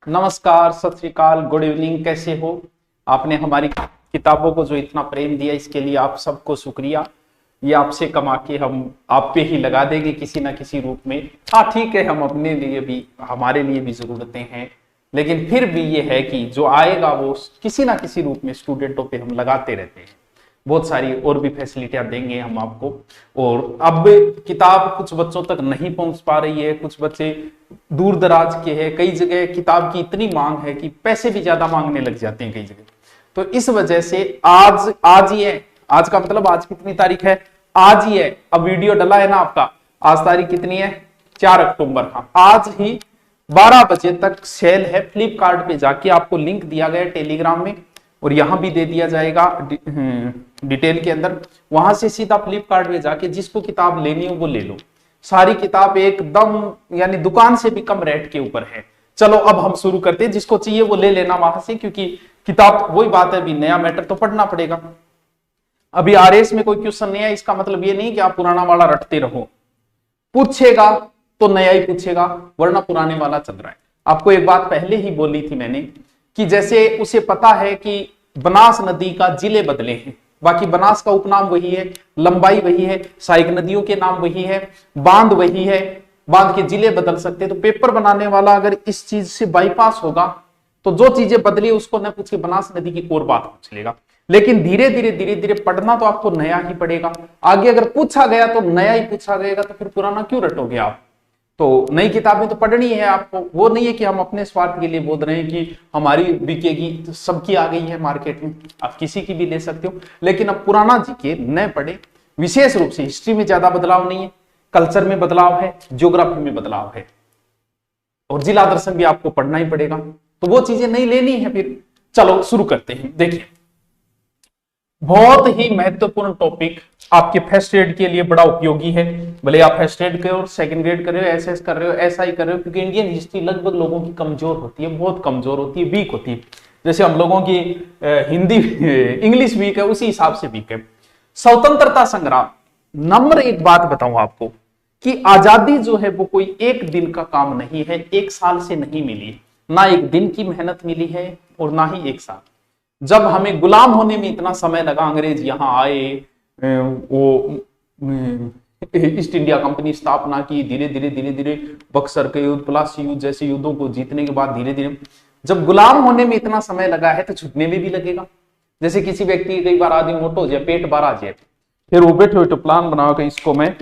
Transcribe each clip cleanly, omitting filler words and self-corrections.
नमस्कार, सत श्री अकाल, गुड इवनिंग। कैसे हो? आपने हमारी किताबों को जो इतना प्रेम दिया, इसके लिए आप सबको शुक्रिया। ये आपसे कमा के हम आप पे ही लगा देंगे किसी ना किसी रूप में। हाँ ठीक है, हम अपने लिए भी, हमारे लिए भी जरूरतें हैं, लेकिन फिर भी ये है कि जो आएगा वो किसी ना किसी रूप में स्टूडेंटों पे हम लगाते रहते हैं। बहुत सारी और भी फैसिलिटियां देंगे हम आपको। और अब किताब कुछ बच्चों तक नहीं पहुंच पा रही है, कुछ बच्चे दूर दराज के हैं, कई जगह किताब की इतनी मांग है कि पैसे भी ज्यादा मांगने लग जाते हैं कई जगह। तो इस वजह से आज ही है, आज का मतलब आज कितनी तारीख है? आज ही है। अब वीडियो डला है ना आपका, आज तारीख कितनी है? 4 अक्टूबर। हाँ, आज ही 12 बजे तक सेल है। फ्लिपकार्ट पे जाके आपको लिंक दिया गया टेलीग्राम में, और यहां भी दे दिया जाएगा डिटेल के अंदर। वहां से सीधा फ्लिपकार्ट में जाके जिसको किताब लेनी हो वो ले लो। सारी किताब एकदम यानी दुकान से भी कम रेट के ऊपर है। चलो अब हम शुरू करते हैं, जिसको चाहिए वो ले लेना वहां से, क्योंकि किताब वही बात है, अभी नया मैटर तो पढ़ना पड़ेगा। अभी आरएस में कोई क्वेश्चन नहीं है, इसका मतलब ये नहीं कि आप पुराना वाला रटते रहो। पूछेगा तो नया ही पूछेगा, वरना पुराने वाला चल रहा है। आपको एक बात पहले ही बोली थी मैंने कि जैसे उसे पता है कि बनास नदी का जिले बदले हैं, बाकी बनास का उपनाम वही है, लंबाई वही है, सहायक नदियों के नाम वही है, बांध वही है, बांध के जिले बदल सकते हैं। तो पेपर बनाने वाला अगर इस चीज से बाईपास होगा तो जो चीजें बदली उसको न पूछ के बनास नदी की और बात पूछ लेगा। लेकिन धीरे धीरे पढ़ना तो आपको नया ही पड़ेगा। आगे अगर पूछा गया तो नया ही पूछा गएगा, तो फिर पुराना क्यों रटोगे आप? तो नई किताबें तो पढ़नी है आपको। वो नहीं है कि हम अपने स्वार्थ के लिए बोल रहे हैं कि हमारी बिकेगी, तो सबकी आ गई है मार्केट में, आप किसी की भी ले सकते हो। लेकिन अब पुराना जीके नए पढ़े। विशेष रूप से हिस्ट्री में ज्यादा बदलाव नहीं है, कल्चर में बदलाव है, ज्योग्राफी में बदलाव है, और जिला दर्शन भी आपको पढ़ना ही पड़ेगा। तो वो चीजें नहीं लेनी है। फिर चलो शुरू करते हैं। देखिए, बहुत ही महत्वपूर्ण टॉपिक, आपके फर्स्ट ग्रेड के लिए बड़ा उपयोगी है। भले आप फर्स्ट ग्रेड कर, सेकंड ग्रेड कर रहे हो, एसएस कर रहे हो, एसआई कर रहे हो, क्योंकि इंडियन हिस्ट्री लगभग लोगों की कमजोर होती है, बहुत कमजोर होती है, वीक होती है। जैसे हम लोगों की हिंदी इंग्लिश वीक है, उसी हिसाब से वीक है। स्वतंत्रता संग्राम, नंबर एक बात बताऊं आपको कि आजादी जो है वो कोई एक दिन का काम नहीं है, एक साल से नहीं मिली। ना एक दिन की मेहनत मिली है और ना ही एक साल। जब हमें गुलाम होने में इतना समय लगा, अंग्रेज यहां आए, वो ईस्ट इंडिया कंपनी स्थापना की, धीरे धीरे बक्सर के युद्ध, प्लासी युद्ध जैसे युद्धों को जीतने के बाद धीरे धीरे जब गुलाम होने में इतना समय लगा है तो छुटने में भी लगेगा। जैसे किसी व्यक्ति कई बार आदमी मोटो हो जाए, पेट बाहर आ जाए, फिर वो बैठे बैठे प्लान बनाओ कि इसको मैं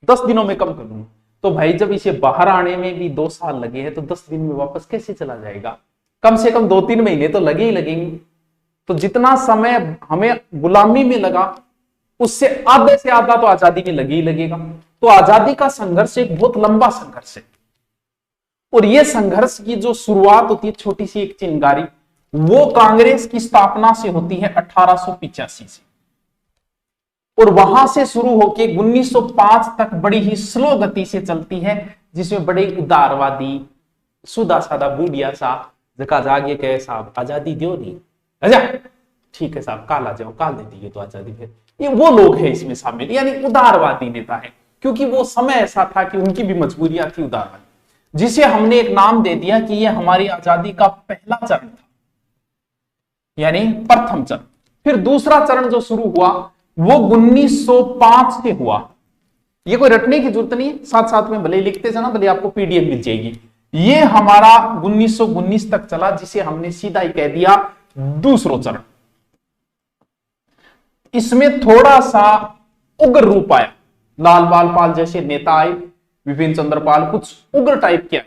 10 दिनों में कम कर दूंगा। तो भाई जब इसे बाहर आने में भी 2 साल लगे हैं तो 10 दिन में वापस कैसे चला जाएगा? कम से कम 2-3 महीने तो लगे ही लगेंगे। तो जितना समय हमें गुलामी में लगा उससे आधे से आधा तो आजादी में लगे ही लगेगा। तो आजादी का संघर्ष एक बहुत लंबा संघर्ष है, और यह संघर्ष की जो शुरुआत होती है छोटी सी एक चिंगारी, वो कांग्रेस की स्थापना से होती है 1885 से, और वहां से शुरू होकर 1905 तक बड़ी ही स्लो गति से चलती है, जिसमें बड़े उदारवादी, सुधा साधा बूढ़िया सा जका जागे कहे साहब आजादी दो नहीं, अच्छा ठीक है साहब काल आ जाओ, काल दे दिए तो आजादी। फिर ये वो लोग हैं इसमें शामिल, यानी उदारवादी नेता है, क्योंकि वो समय ऐसा था कि उनकी भी मजबूरियां थी उदारवादी, जिसे हमने एक नाम दे दिया कि ये हमारी आजादी का पहला चरण था, यानी प्रथम चरण। फिर दूसरा चरण जो शुरू हुआ वो 1905 से हुआ। ये कोई रटने की जरूरत नहीं है, साथ साथ में भले लिखते जाना, भले आपको पीडीएफ मिल जाएगी। ये हमारा 1919 तक चला, जिसे हमने सीधा ही कह दिया दूसरा चरण। इसमें थोड़ा सा उग्र रूप आया, लाल बाल पाल जैसे नेता आए, विपिन चंद्र पाल कुछ उग्र टाइप के आए,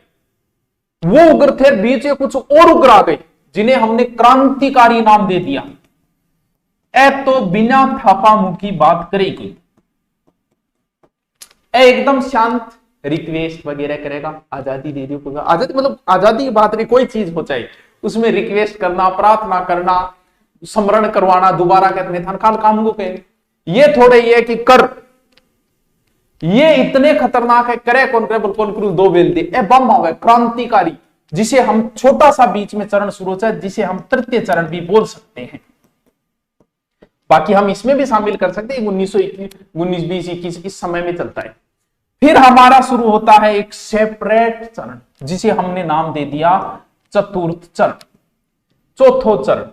वो उग्र थे। बीच में कुछ और उग्र आ गए जिन्हें हमने क्रांतिकारी नाम दे दिया। तो बिना थापा मुंह की बात करेगी, एकदम शांत रिक्वेस्ट वगैरह करेगा, आजादी दे दो। आजादी मतलब आजादी की बात नहीं, कोई चीज हो चाहे उसमें रिक्वेस्ट करना, प्रार्थना करना, स्मरण करवाना, दोबारा कहते थे काल काम को कहे। ये थोड़े ये कि कर, ये इतने खतरनाक है, करे कौन करे बोल कौन करूं 2 बेल दे ए बम आवे क्रांतिकारी, जिसे हम छोटा सा बीच में चरण शुरू होता है, जिसे हम तृतीय चरण भी बोल सकते हैं। बाकी हम इसमें भी शामिल कर सकते हैं 1921, 19, 20, 21 इस समय में चलता है। फिर हमारा शुरू होता है एक सेपरेट चरण, जिसे हमने नाम दे दिया चतुर्थ चरण, चौथो चरण,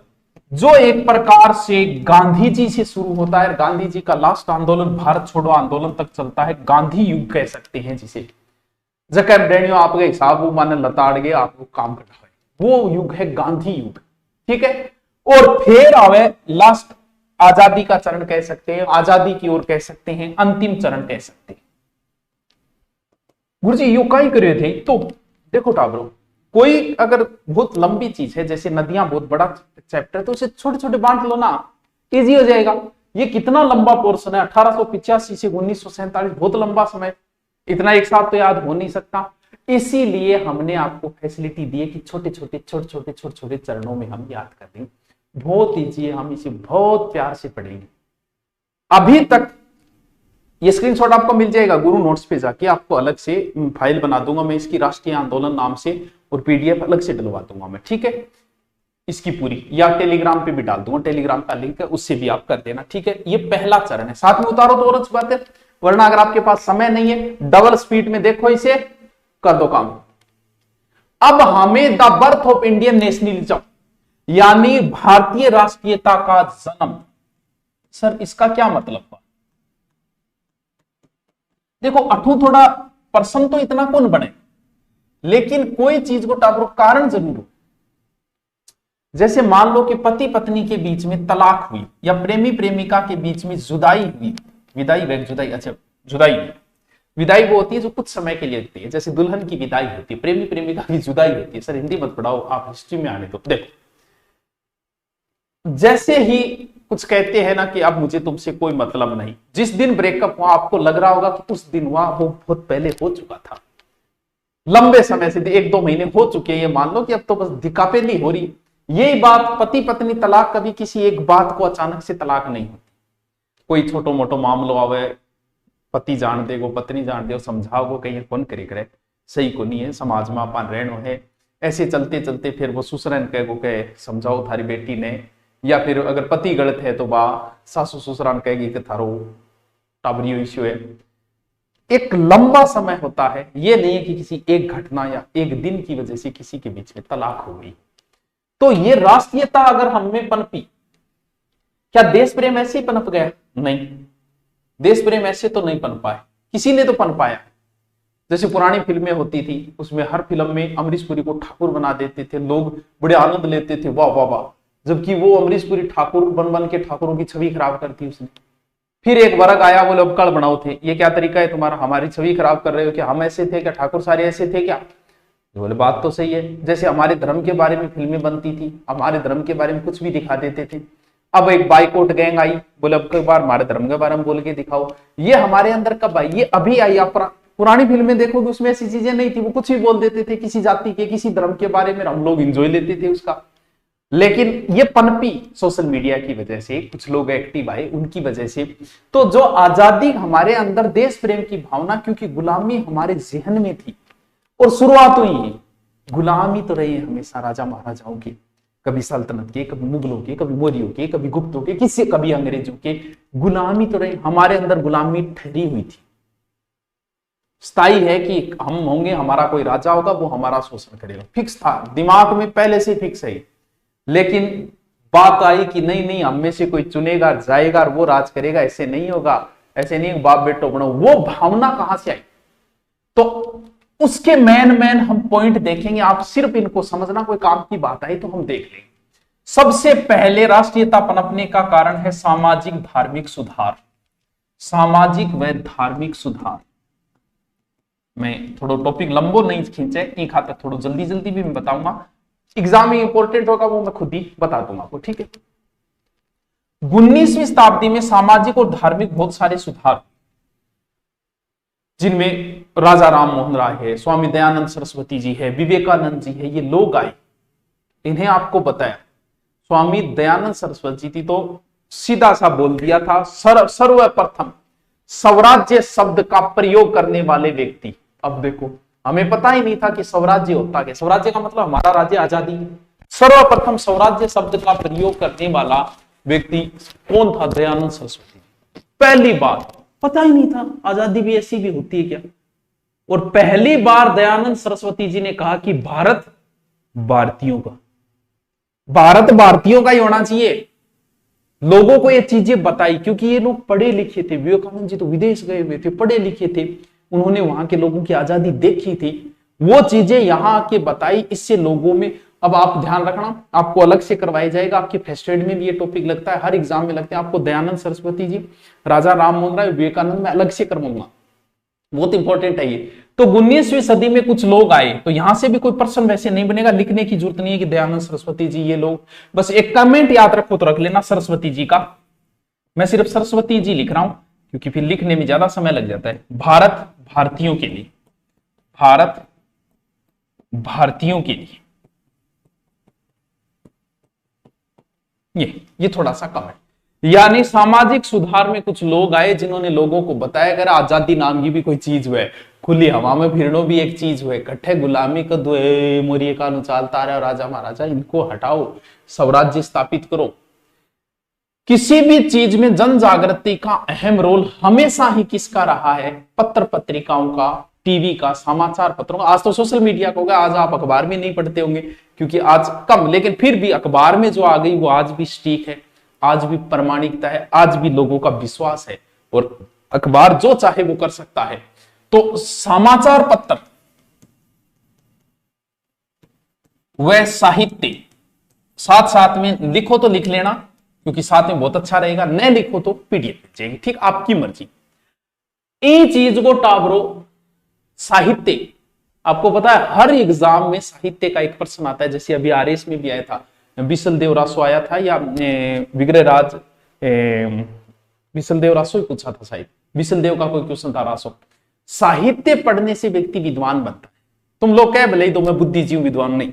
जो एक प्रकार से गांधी जी से शुरू होता है। गांधी जी का लास्ट आंदोलन भारत छोड़ो आंदोलन तक चलता है, गांधी युग कह सकते हैं जिसे। जकैब डेनियो आपके हिसाब वो माने लताड़ गए आपको काम करना है, वो युग है गांधी युग, ठीक है। और फिर आवे लास्ट आजादी का चरण कह सकते हैं, आजादी की ओर कह सकते हैं, अंतिम चरण कह सकते हैं। गुरुजी यू कहीं करे थे तो देखो टाबरो, कोई अगर बहुत लंबी चीज है जैसे नदियां बहुत बड़ा चैप्टर, तो उसे छोटे छोटे बांट लो ना, इजी हो जाएगा। ये कितना लंबा पोर्शन है, 1885 से 1947, बहुत लंबा समय, इतना एक साथ तो याद हो नहीं सकता। इसीलिए हमने आपको फैसिलिटी दी है कि छोटे छोटे चरणों में हम याद कर देंगे, बहुत ईजी है, हम इसे बहुत प्यार से पढ़ेंगे। अभी तक ये स्क्रीनशॉट आपको मिल जाएगा गुरु नोट्स पे जाके, आपको अलग से फाइल बना दूंगा मैं इसकी, राष्ट्रीय आंदोलन नाम से, और पीडीएफ अलग से डलवा दूंगा मैं, ठीक है, इसकी पूरी, या टेलीग्राम पे भी डाल दूंगा, टेलीग्राम का लिंक है उससे भी आप कर देना, ठीक है। ये पहला चरण है, साथ में उतारो तो और अच्छी बात है, वरना अगर आपके पास समय नहीं है डबल स्पीड में देखो इसे, कर दो काम। अब हमें the birth of Indian nationalism यानी भारतीय राष्ट्रीयता का जन्म, सर इसका क्या मतलब हुआ? देखो अठू थोड़ा पर्सन तो इतना कौन बने, लेकिन कोई चीज को टाबरो कारण जरूर हो। जैसे मान लो कि पति पत्नी के बीच में तलाक हुई, या प्रेमी प्रेमिका के बीच में जुदाई हुई, विदाई वैग जुदाई, अच्छा जुदाई हुई, विदाई वो होती है जो कुछ समय के लिए होती है, जैसे दुल्हन की विदाई होती है, प्रेमी प्रेमिका की जुदाई होती है। सर हिंदी मत पढ़ाओ, आप हिस्ट्री में आने दो। देखो जैसे ही कुछ कहते हैं ना कि अब मुझे तुमसे कोई मतलब नहीं, जिस दिन ब्रेकअप हुआ आपको लग रहा होगा कि उस दिन हुआ, वो बहुत पहले हो चुका था, लंबे समय से 1-2 महीने हो चुके हैं, ये मान लो कि अब तो बस दिकापेली हो रही। यही बात पति पत्नी तलाक, कभी किसी एक बात को अचानक से तलाक नहीं होती, कोई छोटो मोटो मामलो आवे, पति जान दे वो पत्नी जान दे, समझाओ वो कहीं कौन करे करे, सही को नहीं है, समाज में अपन रहनो है। ऐसे चलते चलते फिर वो ससुरन कहे समझाओ थारी बेटी ने, या फिर अगर पति गलत है तो बा सासू ससुरान कहेगी कि थारो टाबरियो इश्यू है। एक लंबा समय होता है, ये नहीं है कि किसी एक घटना या एक दिन की वजह से किसी के बीच में तलाक हो गई। तो ये राष्ट्रीयता अगर हम में पनपी, क्या देश प्रेम ऐसे ही पनप गया? नहीं, देश प्रेम ऐसे तो नहीं पनपा है, किसी ने तो पनपाया। जैसे पुरानी फिल्में होती थी, उसमें हर फिल्म में अमरीश पुरी को ठाकुर बना देते थे, लोग बड़े आनंद लेते थे, वाह वाह वाह, जबकि वो अमरीश पुरी ठाकुर बन बन के ठाकुरों की छवि खराब करती उसने। फिर एक वर्ग आया, बोले अब कल बनाओ थे, ये क्या तरीका है तुम्हारा, हमारी छवि खराब कर रहे हो, क्या हम ऐसे थे क्या, ठाकुर सारे ऐसे थे क्या? बोले बात तो सही है। जैसे हमारे धर्म के बारे में फिल्में बनती थी, हमारे धर्म के बारे में कुछ भी दिखा देते थे। अब एक बाइकआउट गैंग आई, बोले अब की बार हमारे धर्म के बारे में बोल के दिखाओ। ये हमारे अंदर कब आई? ये अभी आई। आप पुरानी फिल्में देखोगे उसमें ऐसी चीजें नहीं थी, वो कुछ भी बोल देते थे किसी जाति के किसी धर्म के बारे में, हम लोग एंजॉय लेते थे उसका। लेकिन ये पनपी सोशल मीडिया की वजह से, कुछ लोग एक्टिव आए उनकी वजह से। तो जो आजादी हमारे अंदर देश प्रेम की भावना, क्योंकि गुलामी हमारे जहन में थी और शुरुआत हुई है, गुलामी तो रही है हमेशा राजा महाराजाओं की, कभी सल्तनत के, कभी मुगलों के, कभी मौर्यों के, कभी गुप्तों के, किसी कभी अंग्रेजों के, गुलामी तो रही। हमारे अंदर गुलामी ठहरी हुई थी, स्थायी है कि हम होंगे, हमारा कोई राजा होगा, वो हमारा शोषण करेगा, फिक्स था दिमाग में पहले से फिक्स है। लेकिन बात आई कि नहीं नहीं, हम में से कोई चुनेगा जाएगा और वो राज करेगा, ऐसे नहीं होगा, ऐसे नहीं बाप बेटो बनो। वो भावना कहां से आई? तो उसके मैन हम पॉइंट देखेंगे, आप सिर्फ इनको समझना, कोई काम की बात आई तो हम देख लेंगे। सबसे पहले राष्ट्रीयता पनपने का कारण है सामाजिक धार्मिक सुधार। सामाजिक व धार्मिक सुधार, मैं थोड़ा टॉपिक लंबो नहीं खींचे, एक खातर थोड़ा जल्दी जल्दी भी मैं बताऊंगा, एग्जाम में इंपॉर्टेंट होगा वो मैं खुद ही बता दूंगा आपको, ठीक है। 19वीं शताब्दी में सामाजिक और धार्मिक बहुत सारे सुधार, जिनमें राजा राम मोहन राय है, स्वामी दयानंद सरस्वती जी है, विवेकानंद जी है, ये लोग आए, इन्हें आपको बताया। स्वामी दयानंद सरस्वती जी तो सीधा सा बोल दिया था, सर्वप्रथम स्वराज्य शब्द का प्रयोग करने वाले व्यक्ति। अब देखो, हमें पता ही नहीं था कि स्वराज्य होता क्या, स्वराज्य का मतलब हमारा राज्य आजादी। सर्वप्रथम स्वराज्य शब्द का प्रयोग करने वाला व्यक्ति कौन था? दयानंद सरस्वती। पहली बार, पता ही नहीं था आजादी भी ऐसी भी होती है क्या। और पहली बार दयानंद सरस्वती जी ने कहा कि भारत भारतीयों का, भारत भारतीयों का ही होना चाहिए। लोगों को ये चीजें बताई, क्योंकि ये लोग पढ़े लिखे थे। विवेकानंद जी तो विदेश गए हुए थे, पढ़े लिखे थे, उन्होंने वहां के लोगों की आजादी देखी थी, वो चीजें यहां आके बताई। इससे लोगों में, अब आप ध्यान रखना, आपको अलग से करवाया जाएगा, आपके फर्स्ट एड में भी ये टॉपिक लगता है, हर एग्जाम में लगते हैं। आपको दयानंद सरस्वती जी, राजा राम मोहन राय, विवेकानंद में अलग से करवाऊंगा, बहुत इंपॉर्टेंट है ये। तो 19वीं सदी में कुछ लोग आए, तो यहां से भी कोई पर्सन वैसे नहीं बनेगा, लिखने की जरूरत नहीं है कि दयानंद सरस्वती जी ये लोग, बस एक कमेंट याद रखो तो रख लेना सरस्वती जी का। मैं सिर्फ सरस्वती जी लिख रहा हूं क्योंकि फिर लिखने में ज्यादा समय लग जाता है। भारत भारतीयों के लिए, भारत भारतीयों के लिए, ये थोड़ा सा कम है। यानी सामाजिक सुधार में कुछ लोग आए जिन्होंने लोगों को बताया, अगर आजादी नाम की भी कोई चीज हुए, खुली हवा में फिरनो भी एक चीज हुए, कट्ठे गुलामी का दुए मोरिये कानू चालता रहे, राजा महाराजा इनको हटाओ, स्वराज्य स्थापित करो। किसी भी चीज में जन जागृति का अहम रोल हमेशा ही किसका रहा है? पत्र पत्रिकाओं का, टीवी का, समाचार पत्रों का। आज तो सोशल मीडिया का हो गया, आज आप अखबार में नहीं पढ़ते होंगे क्योंकि आज कम, लेकिन फिर भी अखबार में जो आ गई वो आज भी स्टीक है, आज भी प्रामाणिकता है, आज भी लोगों का विश्वास है, और अखबार जो चाहे वो कर सकता है। तो समाचार पत्र व साहित्य, साथ साथ में लिखो तो लिख लेना क्योंकि साथ में बहुत अच्छा रहेगा, न लिखो तो पीडीएफ मिल जाएगी, ठीक, आपकी मर्जी। इन चीज को टाबरो। साहित्य, आपको पता है हर एग्जाम में साहित्य का एक प्रश्न आता है, जैसे अभी आरएस में भी आया था, विसल देव रासो आया था, या विग्रहराज विसल देव रासो ही पूछा था शायद, विसल देव का कोई क्वेश्चन था रासो। साहित्य पढ़ने से व्यक्ति विद्वान बनता है। तुम लोग कह भले तो मैं बुद्धिजीवी विद्वान नहीं,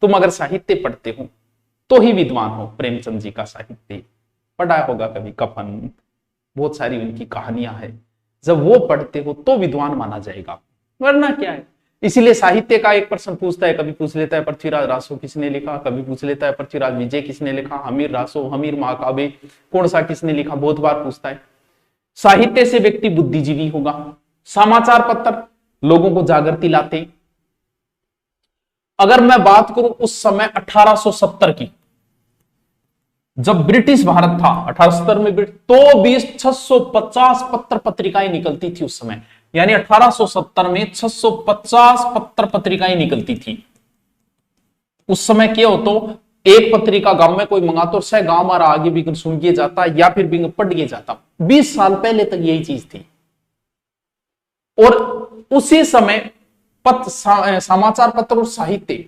तुम अगर साहित्य पढ़ते हो तो ही विद्वान हो। प्रेमचंद जी का साहित्य पढ़ा होगा कभी, कफन, बहुत सारी उनकी कहानियां हैं, जब वो पढ़ते हो तो विद्वान माना जाएगा, वरना क्या है। इसीलिए साहित्य का एक प्रश्न पूछता है, कभी पूछ लेता है पृथ्वीराज रासो किसने लिखा, कभी पूछ लेता है पृथ्वीराज विजय किसने लिखा, हमीर रासो, हमीर महाकाव्य कौन सा किसने लिखा, बहुत बार पूछता है। साहित्य से व्यक्ति बुद्धिजीवी होगा। समाचार पत्र लोगों को जागृति लाते। अगर मैं बात करूं उस समय 1870 की, जब ब्रिटिश भारत था 1870 में, तो 650 पत्र पत्रिकाएं निकलती थी उस समय। यानी 1870 में 650 पत्र पत्रिकाएं निकलती थी। उस समय क्या हो, तो एक पत्रिका गांव में कोई मंगा तो सह गांव मारा आगे भी सुन के जाता या फिर भी पढ़ के जाता। 20 साल पहले तक यही चीज थी। और उसी समय समाचार पत्र और साहित्य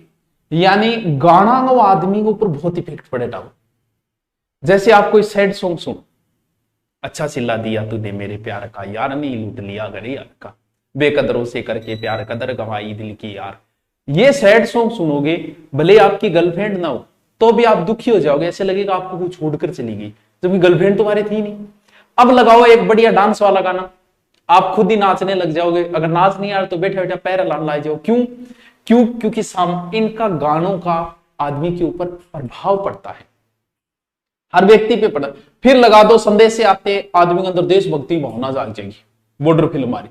यानी गाना वो आदमी के ऊपर बहुत इफेक्ट पड़े था। जैसे आप कोई सैड सॉन्ग सुनो, अच्छा सिला दिया तूने मेरे प्यार का, यार नहीं लूट लिया गरे यार का, बेकदरों से करके प्यार कदर गवाई दिल की यार। ये सैड सॉन्ग सुनोगे, भले आपकी गर्लफ्रेंड ना हो तो भी आप दुखी हो जाओगे, ऐसे लगेगा आपको कुछ छोड़कर चली गई, जबकि गर्लफ्रेंड तुम्हारी थी नहीं। अब लगाओ एक बढ़िया डांस वाला गाना, आप खुद ही नाचने लग जाओगे। अगर नाच नहीं आ रहा तो बैठे बैठे पैर हिलाने लग जाओ। क्योंकि इनका गानों का आदमी के ऊपर प्रभाव पड़ता है, हर व्यक्ति पे पड़ा। फिर लगा दो संदेश से आते आदमी के अंदर देशभक्ति भावना जाग जाएगी। बॉर्डर फिल्म हमारी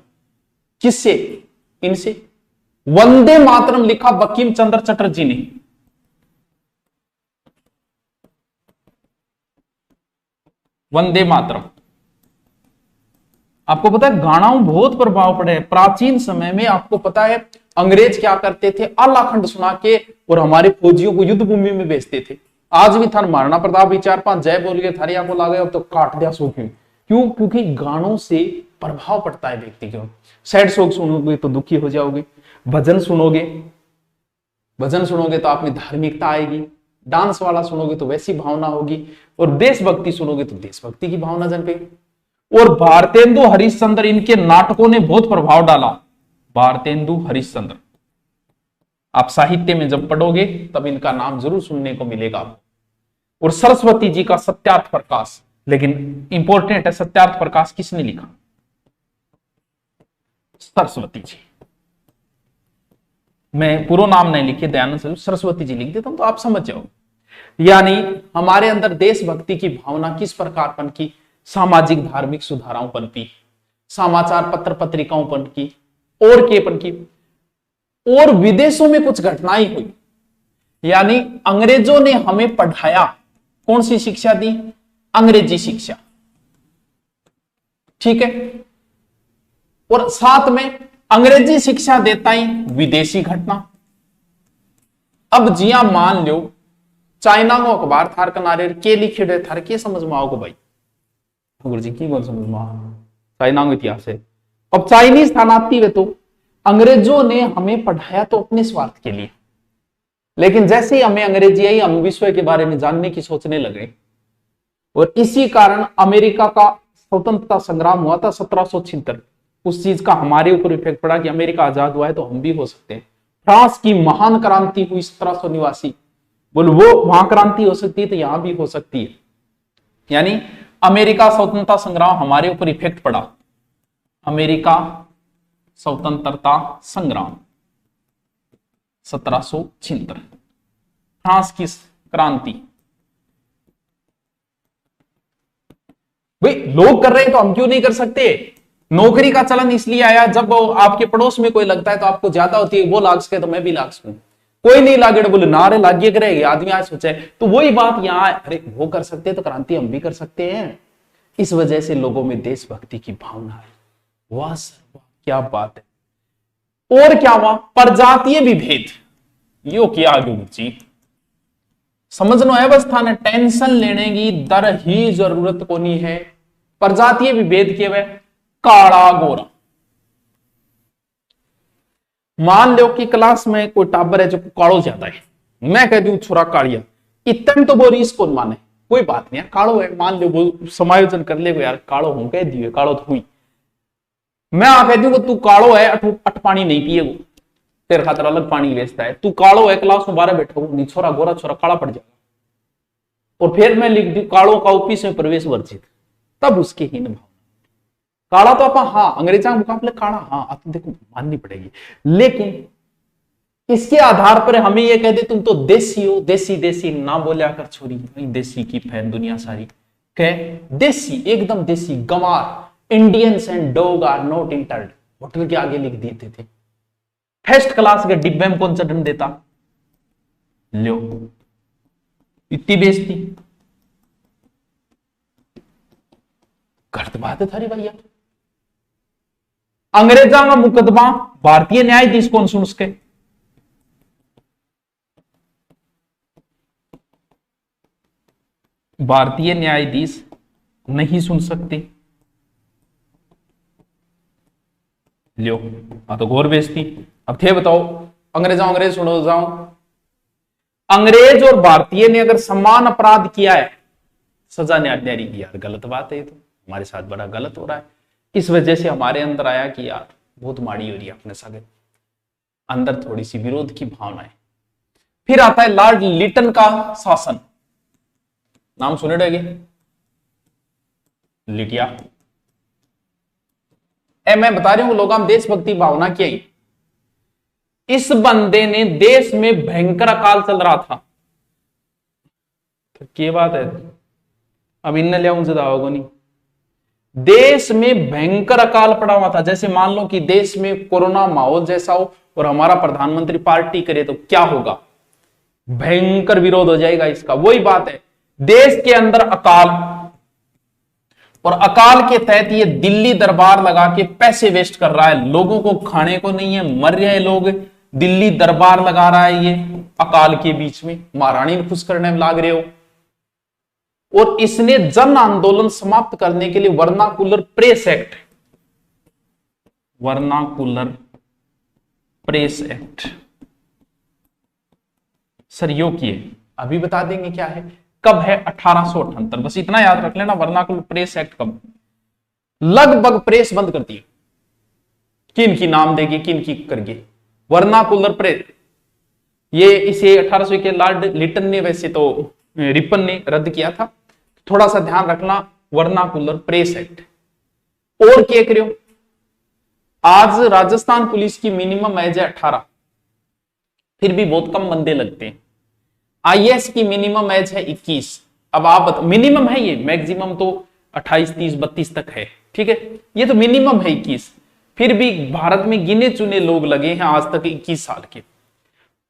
किससे? इनसे। वंदे मातरम लिखा बंकिम चंद्र चटर्जी ने। वंदे मातरम, आपको पता है गानाओं बहुत प्रभाव पड़े। प्राचीन समय में आपको पता है अंग्रेज क्या करते थे, आलाखंड सुना के और हमारे फौजियों को युद्ध भूमि में भेजते थे। आज भी थान महाराणा प्रताप भी 4-5 जय बोल के थारी आपको ला गए तो काट दिया सो। क्योंकि गानों से प्रभाव पड़ता है व्यक्ति को। सैड सॉन्ग सुनोगे तो दुखी हो जाओगे, भजन सुनोगे तो आप में धार्मिकता आएगी, डांस वाला सुनोगे तो वैसी भावना होगी, और देशभक्ति सुनोगे तो देशभक्ति की भावना जन्मेगी। और भारतेंदु हरिश्चंद्र, इनके नाटकों ने बहुत प्रभाव डाला। भारतेंदु हरिश्चंद्र, आप साहित्य में जब पढ़ोगे तब इनका नाम जरूर सुनने को मिलेगा। और सरस्वती जी का सत्यार्थ प्रकाश, लेकिन इंपॉर्टेंट है सत्यार्थ प्रकाश किसने लिखा? सरस्वती जी। मैं पूरा नाम नहीं लिखे, दयानंद सरस्वती जी लिख देता हूं तो आप समझ जाओगे। यानी हमारे अंदर देशभक्ति की भावना किस प्रकार पनकी? सामाजिक धार्मिक सुधाराओं पनपी, समाचार पत्र पत्रिकाओं पनकी, और के पनकी। और विदेशों में कुछ घटनाएं हुई, यानी अंग्रेजों ने हमें पढ़ाया, कौन सी शिक्षा दी? अंग्रेजी शिक्षा, ठीक है। और साथ में अंग्रेजी शिक्षा देता ही विदेशी घटना। अब जिया मान लो चाइना को अखबार थार कनारे के लिखे थार के समझ में आओगे भाई? गुरु जी की कौन समझ में आओ? चाइना को इतिहास है। अब चाइनीज थानाती वे तो अंग्रेजों ने हमें पढ़ाया तो अपने स्वार्थ के लिए, लेकिन जैसे ही हमें अंग्रेजी आई हम विश्व के बारे में जानने की सोचने लगे। और इसी कारण अमेरिका का स्वतंत्रता संग्राम हुआ था 1776। उस चीज का हमारे ऊपर इफेक्ट पड़ा कि अमेरिका आजाद हुआ है तो हम भी हो सकते हैं। फ्रांस की महान क्रांति हुई 1789, बोलो वो वहां क्रांति हो सकती है तो यहां भी हो सकती है। यानी अमेरिका स्वतंत्रता संग्राम हमारे ऊपर इफेक्ट पड़ा। अमेरिका स्वतंत्रता संग्राम 1776, फ्रांस की क्रांति। भाई लोग कर रहे हैं तो हम क्यों नहीं कर सकते? नौकरी का चलन इसलिए आया, जब आपके पड़ोस में कोई लगता है तो आपको ज्यादा होती है, वो लाग सके तो मैं भी लाग सकूं। कोई नहीं लागे बोले नारे लागिए करेगी, आदमी आज सोचे। तो वही बात यहां, अरे वो कर सकते हैं तो क्रांति हम भी कर सकते हैं। इस वजह से लोगों में देशभक्ति की भावना है। वाह सर क्या बात है। और क्या हुआ? प्रजातीय विभेद, यो क्या गुरु जी समझना है बस, थाने टेंशन लेने की दर ही जरूरत को नहीं है। प्रजातीय विभेद के वे काला गोरा। मान लो कि क्लास में कोई टाबर है जो कालो ज्यादा है, मैं कह दूं छोरा कालिया, इतने तो वो रीस कौन माने? कोई बात नहीं है, कालो है, मान लो वो समायोजन कर ले यार, कालो हूं कह दिए, कालो तो हुई। मैं आ कह दूं तू कालो है, अट पानी नहीं पिए वो, तेरे खातर अलग पानी बेचता है। तू कालो है, क्लास में 12 बैठा नहीं, छोरा गोरा छोरा काला पड़ जाएगा। और फिर मैं लिख दूं कालो का ऑफिस में प्रवेश वर्जित, तब उसकी हीन भावना। काला तो आप हाँ अंग्रेजा के मुकाबले काला हाँ आप देखो माननी पड़ेगी, लेकिन इसके आधार पर हमें यह कहते तुम तो देसी हो, देसी देसी ना बोलिया कर छोरी, देसी की फैन दुनिया सारी कह देसी, एकदम देसी गंवार। Indians and dog are not entered, hotel के आगे लिख देते थे। फर्स्ट क्लास के डिब्बे में कौन चढ़ने देता? लो इतनी बेइज्जती, गलत बात है थारी भैया। अंग्रेजा का मुकदमा भारतीय न्यायाधीश कौन सुन उसके? भारतीय न्यायाधीश नहीं सुन सकते। लो तो घोर बेइज्जती। अब थे बताओ अंग्रेज सुनो जाओ, अंग्रेज और भारतीय ने अगर समान अपराध किया है, सजा न्यारी की, यार गलत बात है, ये तो हमारे साथ बड़ा गलत हो रहा है। इस वजह से हमारे अंदर आया कि यार बहुत माड़ी हो रही है अपने साथ, अंदर थोड़ी सी विरोध की भावना है। फिर आता है लॉर्ड लिटन का शासन, नाम सुने रहेंगे, लिटिया। मैं बता रही हूं लोग हम देशभक्ति भावना की आई। इस बंदे ने देश में भयंकर अकाल चल रहा था, तो क्या बात है अब इनने लिया उनसे दावा को नहीं, देश में भयंकर अकाल पड़ा हुआ था। जैसे मान लो कि देश में कोरोना माहौल जैसा हो और हमारा प्रधानमंत्री पार्टी करे तो क्या होगा? भयंकर विरोध हो जाएगा इसका। वही बात है, देश के अंदर अकाल, और अकाल के तहत ये दिल्ली दरबार लगा के पैसे वेस्ट कर रहा है, लोगों को खाने को नहीं है, मर रहे लोग, दिल्ली दरबार लगा रहा है ये अकाल के बीच में, महारानी ने खुश करने में लाग रहे हो। और इसने जन आंदोलन समाप्त करने के लिए vernacular press act, vernacular press act सर यो किए, अभी बता देंगे क्या है, कब है? 1878। बस इतना याद रख लेना, वर्नाकुलर प्रेस एक्ट कब? लगभग प्रेस बंद करती है, किन की नाम देगी किन की करके, वर्नाकुलर प्रेस। ये इसे 1800 के लॉर्ड लिटन ने, वैसे तो रिपन ने रद्द किया था, थोड़ा सा ध्यान रखना, वर्नाकुलर प्रेस एक्ट। और क्या करो, आज राजस्थान पुलिस की मिनिमम एज है 18, फिर भी बहुत कम बंदे लगते हैं। आईएएस की मिनिमम एज है 21। अब आप मिनिमम है ये, मैक्सिमम तो 28, 30, 32 तक है, ठीक है, ये तो मिनिमम है 21। फिर भी भारत में गिने चुने लोग लगे हैं आज तक 21 साल के।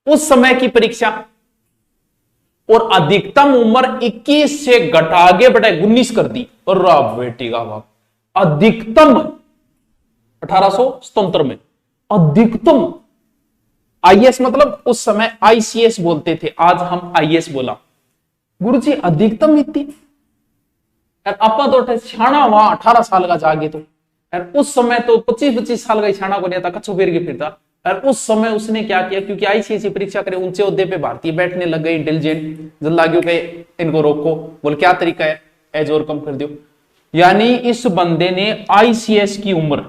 उस समय की परीक्षा और अधिकतम उम्र 21 से घटा के बेटा 19 कर दी। और बेटी का बाप, अधिकतम 1877 में अधिकतम आईएएस, मतलब उस समय आईसीएस बोलते थे, आज हम आईएएस बोला। गुरुजी अधिकतम इतनी यार, अपा तो छाना वहां 18 साल का जागे तो यार, उस समय तो 25-25 साल का ही छाना को नहीं था, कच्छो फेर के फिरता। और उस समय उसने क्या किया, क्योंकि आईसीएसई परीक्षा करे, ऊंचे ओहदे पे भारतीय बैठने लग गए, इंटेलिजेंट जल्लागियों के, इनको रोको, बोल क्या तरीका है, एज और कम कर दो। यानी इस बंदे ने आईसीएस की उम्र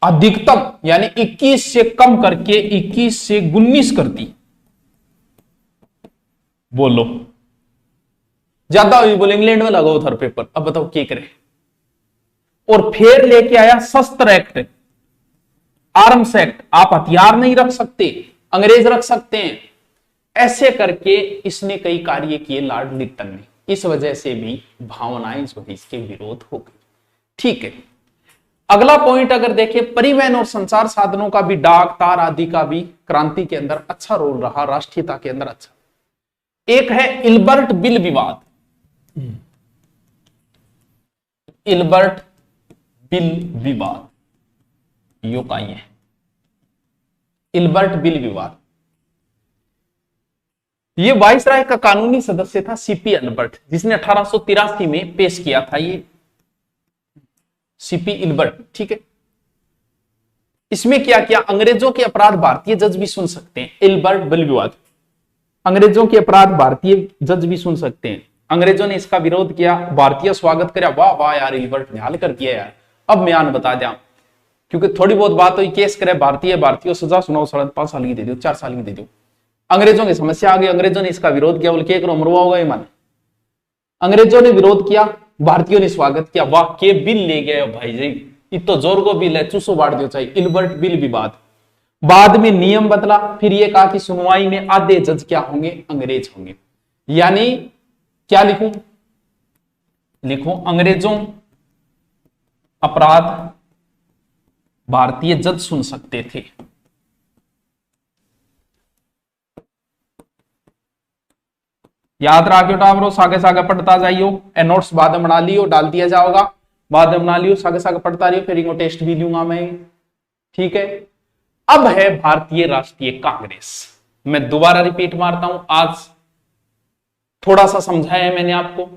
अधिकतम यानी 21 से कम करके 21 से 19 कर दी। बोलो ज्यादा हुई, बोले इंग्लैंड में लगाओ उधर पेपर। अब बताओ क्या करे। और फिर लेके आया शस्त्र एक्ट, आर्म्स एक्ट, आप हथियार नहीं रख सकते, अंग्रेज रख सकते हैं। ऐसे करके इसने कई कार्य किए लॉर्ड लिटन ने। इस वजह से भी भावनाएं जो है इसके विरोध हो गई। ठीक है, अगला पॉइंट अगर देखें, परिवहन और संचार साधनों का भी, डाक तार आदि का भी क्रांति के अंदर अच्छा रोल रहा, राष्ट्रीयता के अंदर अच्छा। एक है इल्बर्ट बिल विवाद। इल्बर्ट बिल विवाद यो का है, इल्बर्ट बिल विवाद। ये वाइसराय का कानूनी सदस्य था सीपी इल्बर्ट, जिसने 1883 में पेश किया था ये सीपी इल्बर्ट। ठीक है, इसमें क्या किया, अंग्रेजों के अपराध भारतीय जज भी सुन सकते हैं। इल्बर्ट बिल विवाद, अंग्रेजों के अपराध भारतीय जज भी सुन सकते हैं। अंग्रेजों ने इसका विरोध किया, भारतीय स्वागत कर, वाह वाह यार इल्बर्ट ने हाल कर किया यार। अब मैं आन बता दिया, क्योंकि थोड़ी बहुत बात हुई, केस करे भारतीय सजा सुनाओ, 5.5 साल की दे दो, 4 साल की दे दो। अंग्रेजों की समस्या आ गई, अंग्रेजों ने इसका विरोध किया, बोले करो मरवा होगा ईमान। अंग्रेजों ने विरोध किया, भारतीयों ने स्वागत किया, वाह के बिल ले गए भाई जी, इतो जोर को बिल है, चूसो बांट दो चाहिए। इल्बर्ट बिल विवाद। बाद में नियम बदला, फिर ये कहा कि सुनवाई में आधे जज क्या होंगे, अंग्रेज होंगे। यानी क्या लिखूं, लिखो अंग्रेजों अपराध भारतीय जज सुन सकते थे। याद रखियो टावरो, सागे सागे पढ़ता जाइयो, नोट्स बाद में बना लियो, डाल दिया जाओगा, बाद में बना लियो, सागे सागे पढ़ता रहियो, फिर इनको टेस्ट भी लूंगा मैं। ठीक है, अब है भारतीय राष्ट्रीय कांग्रेस। मैं दोबारा रिपीट मारता हूं, आज थोड़ा सा समझाया है मैंने आपको,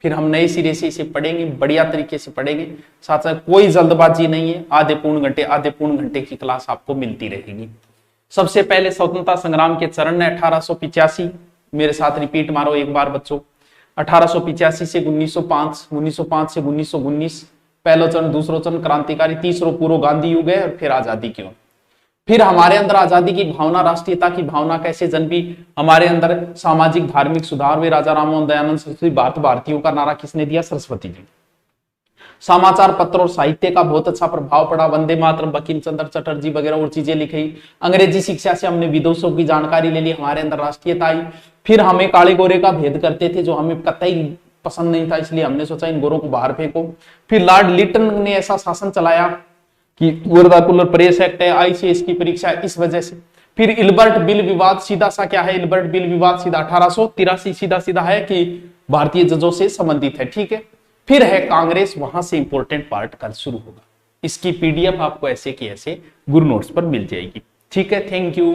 फिर हम नए सिरे से इसे पढ़ेंगे, बढ़िया तरीके से पढ़ेंगे। साथ साथ कोई जल्दबाजी नहीं है, आधे पूर्ण घंटे की क्लास आपको मिलती रहेगी। सबसे पहले स्वतंत्रता संग्राम के चरण है 1885, मेरे साथ रिपीट मारो एक बार बच्चों, 1885 से 1905, 1905 से 1919, पहला चरण, दूसरा चरण क्रांतिकारी, तीसरा पूर्व गांधी युग है, और फिर आजादी क्यों। फिर हमारे अंदर आजादी की भावना, राष्ट्रीयता की भावना कैसे जन्मी, हमारे अंदर सामाजिक धार्मिक सुधार हुए, राजा राममोहन दयानंद सरस्वती, भारत भारतीयों का नारा किसने दिया, सरस्वती जी। समाचार पत्र और साहित्य का बहुत अच्छा प्रभाव पड़ा, वंदे मातरम, बंकिम चंद्र चटर्जी वगैरह और चीजें लिखी। अंग्रेजी शिक्षा से हमने विदेशों की जानकारी ले ली, हमारे अंदर राष्ट्रीयता आई। फिर हमें काले गोरे का भेद करते थे, जो हमें कतई पसंद नहीं था, इसलिए हमने सोचा इन गोरों को बाहर फेंको। फिर लॉर्ड लिटन ने ऐसा शासन चलाया कि वर्नाकुलर प्रेस एक्ट है, आईसीएस की परीक्षा है, इस वजह से। फिर इल्बर्ट बिल विवाद, सीधा सा क्या है इल्बर्ट बिल विवाद, सीधा 1883, सीधा सीधा है कि भारतीय जजों से संबंधित है। ठीक है, फिर है कांग्रेस, वहां से इंपॉर्टेंट पार्ट कल शुरू होगा। इसकी पीडीएफ आपको ऐसे की ऐसे गुरु नोट्स पर मिल जाएगी। ठीक है, थैंक यू।